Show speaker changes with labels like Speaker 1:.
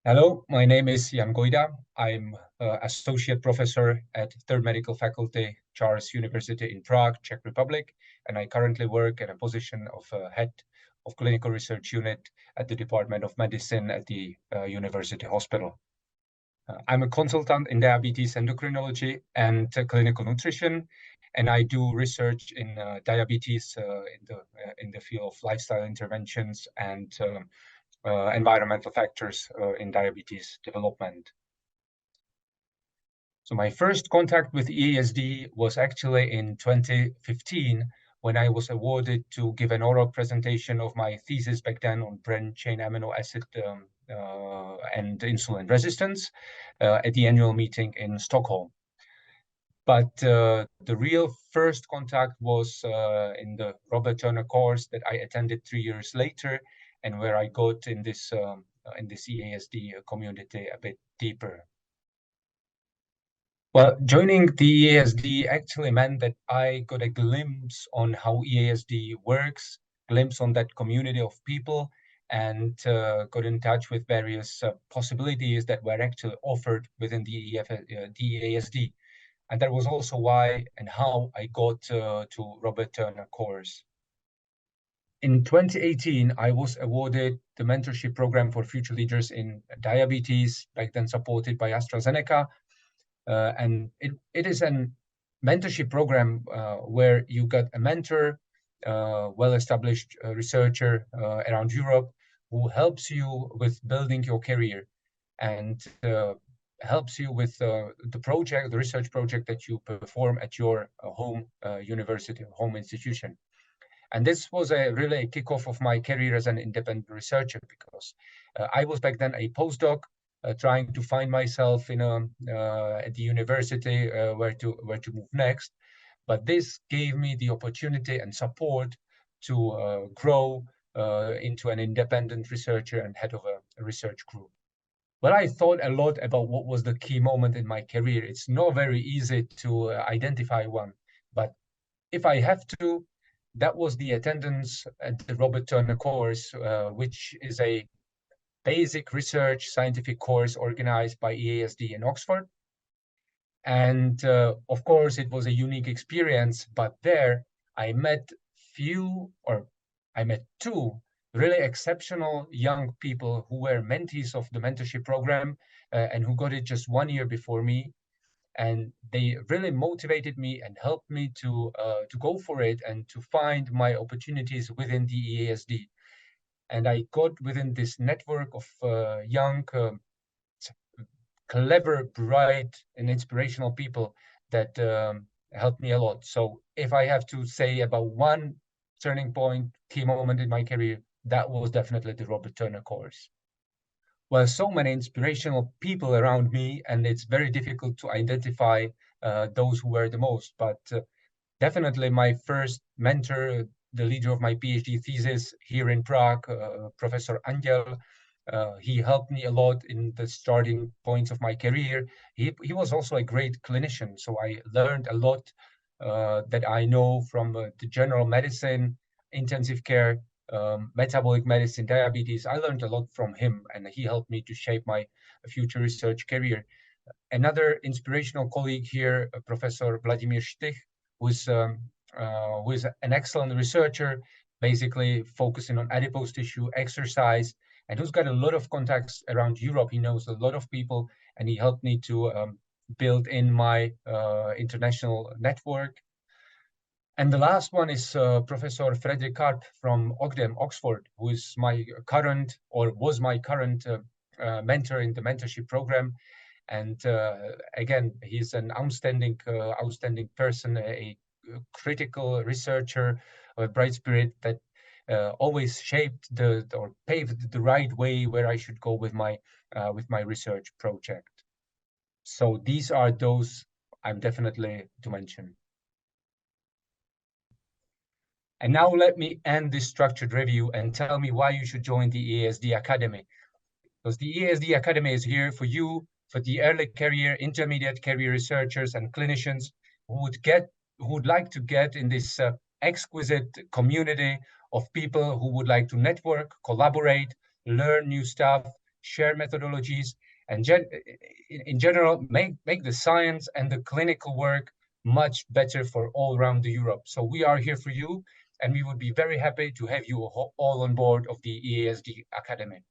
Speaker 1: Hello, my name is Gojda. I'm associate professor at Third Medical Faculty, Charles University in Prague, Czech Republic, and I currently work in a position of head of clinical research unit at the Department of Medicine at the University Hospital. I'm a consultant in diabetes endocrinology and clinical nutrition, and I do research in diabetes in the field of lifestyle interventions and environmental factors in diabetes development. So my first contact with EASD was actually in 2015 when I was awarded to give an oral presentation of my thesis back then on branched-chain amino acid and insulin resistance at the annual meeting in Stockholm. But the real first contact was in the Robert Turner course that I attended 3 years later, and where I got in this EASD community a bit deeper. Well, joining the EASD actually meant that I got a glimpse on how EASD works, glimpse on that community of people, and got in touch with various possibilities that were actually offered within the EASD. And that was also why and how I got to Robert Turner course. In 2018, I was awarded the mentorship program for future leaders in diabetes, back then supported by AstraZeneca. And it is a mentorship program where you got a mentor, well-established researcher around Europe who helps you with building your career and helps you with the research project that you perform at your home university, home institution. And this was really a kickoff of my career as an independent researcher, because I was back then a postdoc trying to find myself in at the university where to move next. But this gave me the opportunity and support to grow into an independent researcher and head of a research group. Well, I thought a lot about what was the key moment in my career. It's not very easy to identify one, but if I have to, that was the attendance at the Robert Turner course, which is a basic research scientific course organized by EASD in Oxford. And of course, it was a unique experience, but there I met two really exceptional young people who were mentees of the mentorship program and who got it just 1 year before me. And they really motivated me and helped me to go for it and to find my opportunities within the EASD. And I got within this network of young, clever, bright, and inspirational people that helped me a lot. So if I have to say about one turning point, key moment in my career, that was definitely the Robert Turner course. Well, so many inspirational people around me, and it's very difficult to identify those who were the most. But definitely my first mentor, the leader of my PhD thesis here in Prague, Professor Angel, he helped me a lot in the starting points of my career. He was also a great clinician, so I learned a lot that I know from the general medicine, intensive care, metabolic medicine, diabetes. I learned a lot from him, and he helped me to shape my future research career. Another inspirational colleague here, Professor Vladimir Stich, who is an excellent researcher, basically focusing on adipose tissue, exercise, and who's got a lot of contacts around Europe. He knows a lot of people, and he helped me to build in my international network. And the last one is Professor Frederick Karp from Ogden, Oxford, who is my current, or was my current mentor in the mentorship program. And again, he's an outstanding person, a critical researcher, a bright spirit that always shaped or paved the right way where I should go with my research project. So these are those I'm definitely to mention. And now let me end this structured review and tell me why you should join the EASD Academy. Because the EASD Academy is here for you, for the early career, intermediate career researchers and clinicians who would like to get in this exquisite community of people who would like to network, collaborate, learn new stuff, share methodologies, and in general, make the science and the clinical work much better for all around the Europe. So we are here for you, and we would be very happy to have you all on board of the EASD Academy.